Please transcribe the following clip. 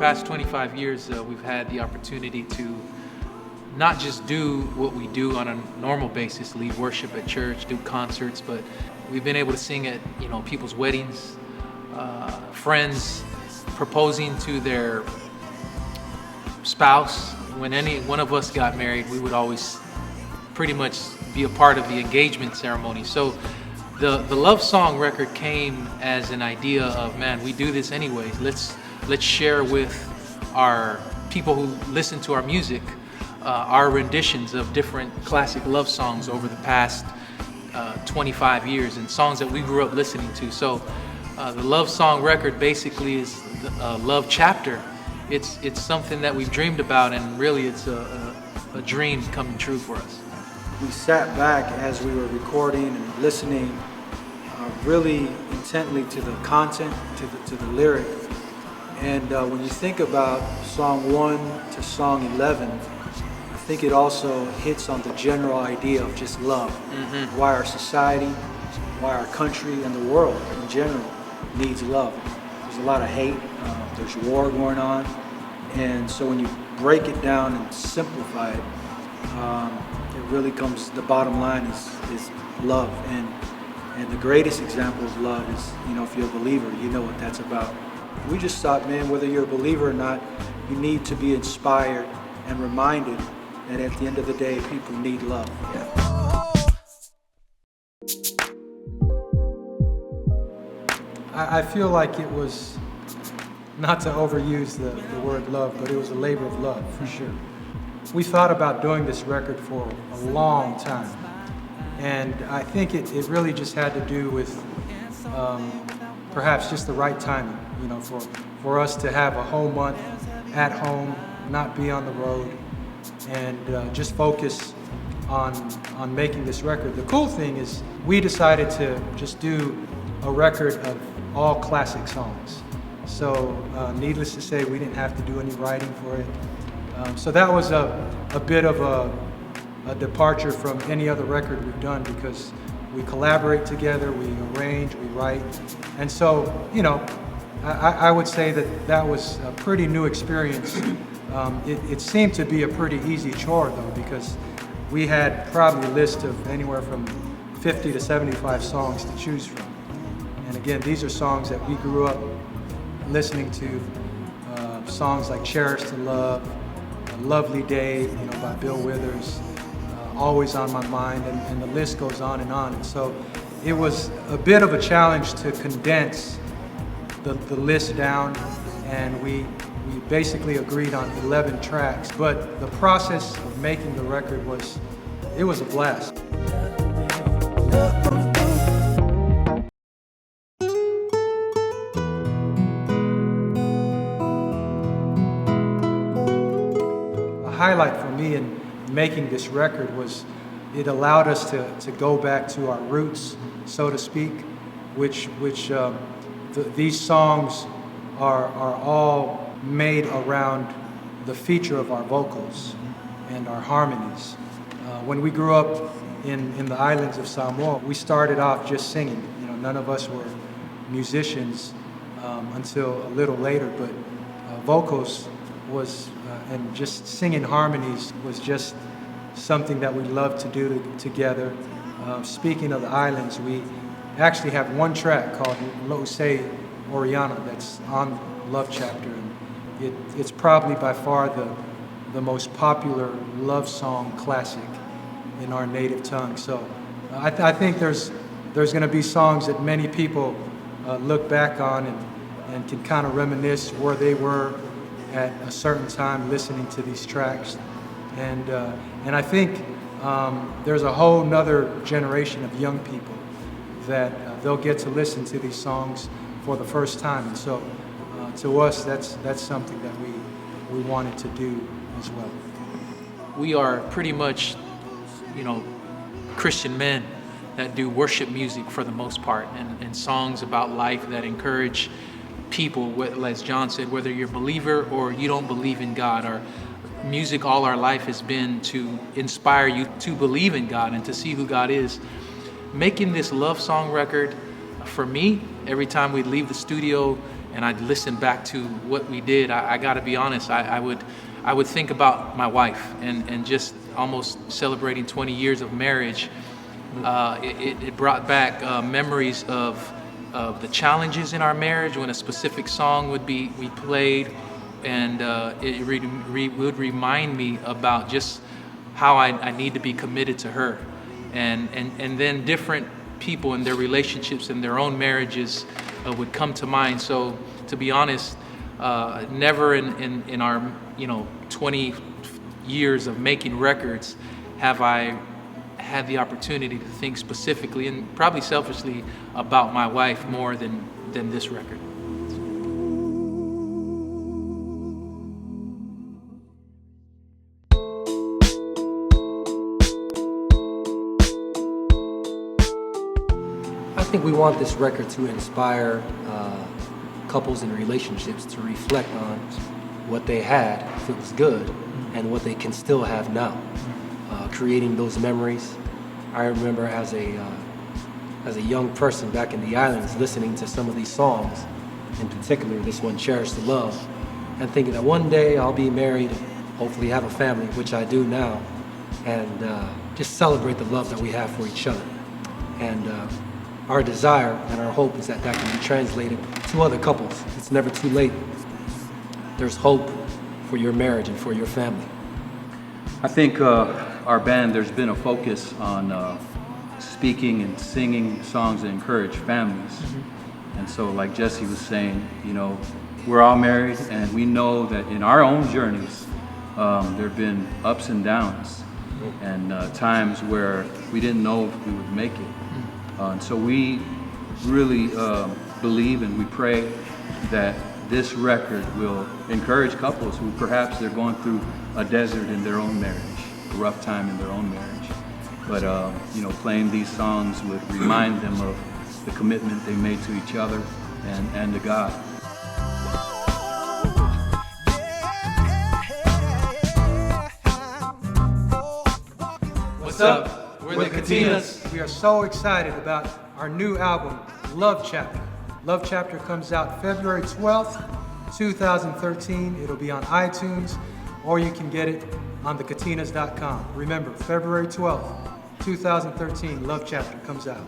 past 25 years, we've had the opportunity to not just do what we do on a normal basis, lead worship at church, do concerts, but we've been able to sing at people's weddings, friends proposing to their spouse. When any one of us got married, we would always pretty much be a part of the engagement ceremony. So the love song record came as an idea of, man, we do this anyways. Let's share with our people who listen to our music our renditions of different classic love songs over the past 25 years and songs that we grew up listening to. So the love song record basically is a love chapter. It's something that we've dreamed about, and really it's a dream coming true for us. We sat back as we were recording and listening really intently to the content, to the lyric. And when you think about song 1 to song 11, I think it also hits on the general idea of just love. Mm-hmm. Why our society, why our country, and the world in general needs love. There's a lot of hate, there's war going on, and so when you break it down and simplify it, it really comes, the bottom line is love. And the greatest example of love is, if you're a believer, you know what that's about. We just thought, man, whether you're a believer or not, you need to be inspired and reminded that at the end of the day, people need love. I feel like it was, not to overuse the word love, but it was a labor of love, for sure. We thought about doing this record for a long time. And I think it really just had to do with perhaps just the right timing, for us to have a whole month at home, not be on the road, and just focus on making this record. The cool thing is we decided to just do a record of all classic songs. So needless to say, we didn't have to do any writing for it. So that was a bit of a departure from any other record we've done, because we collaborate together, we arrange, we write. And so, I would say that was a pretty new experience. It seemed to be a pretty easy chore though, because we had probably a list of anywhere from 50 to 75 songs to choose from. And again, these are songs that we grew up listening to, songs like Cherish to Love, A Lovely Day, by Bill Withers, Always on My Mind, and the list goes on. And so it was a bit of a challenge to condense the list down, and we basically agreed on 11 tracks. But the process of making the record was a blast. A highlight for me in making this record was it allowed us to go back to our roots, so to speak, which these songs are all made around the feature of our vocals and our harmonies. When we grew up in the islands of Samoa, we started off just singing. None of us were musicians until a little later, but vocals was and just singing harmonies was just something that we loved to do together. Speaking of the islands, we actually have one track called Lo'usei Oriana that's on Love Chapter, and it's probably by far the most popular love song classic in our native tongue. So I think there's going to be songs that many people look back on and can kind of reminisce where they were at a certain time listening to these tracks. And I think there's a whole nother generation of young people that they'll get to listen to these songs for the first time. And so to us, that's something that we wanted to do as well. We are pretty much, Christian men that do worship music for the most part, and songs about life that encourage people, as John said, whether you're a believer or you don't believe in God. Our music all our life has been to inspire you to believe in God and to see who God is. Making this love song record, for me, every time we'd leave the studio and I'd listen back to what we did, I got to be honest, I would think about my wife and just almost celebrating 20 years of marriage. It brought back memories of the challenges in our marriage when a specific song would be played, and it would remind me about just how I need to be committed to her, and then different people and their relationships and their own marriages would come to mind. So to be honest, never in our 20 years of making records have I had the opportunity to think specifically and probably selfishly about my wife more than this record. I think we want this record to inspire couples in relationships to reflect on what they had, if it was good, and what they can still have now. Creating those memories. I remember as a young person back in the islands listening to some of these songs, in particular this one, Cherish the Love, and thinking that one day I'll be married and hopefully have a family, which I do now, and just celebrate the love that we have for each other. And our desire and our hope is that that can be translated to other couples. It's never too late. There's hope for your marriage and for your family. I think our band, there's been a focus on speaking and singing songs that encourage families. Mm-hmm. And so like Jesse was saying, we're all married, and we know that in our own journeys, there have been ups and downs and times where we didn't know if we would make it. And so we really believe and we pray that this record will encourage couples who perhaps they're going through a desert in their own marriage, a rough time in their own marriage. But playing these songs would remind them of the commitment they made to each other and to God. What's up? We're the Katinas. We are so excited about our new album, Love Chapter. Love Chapter comes out February 12th, 2013. It'll be on iTunes, or you can get it on thekatinas.com. Remember, February 12th, 2013, Love Chapter comes out.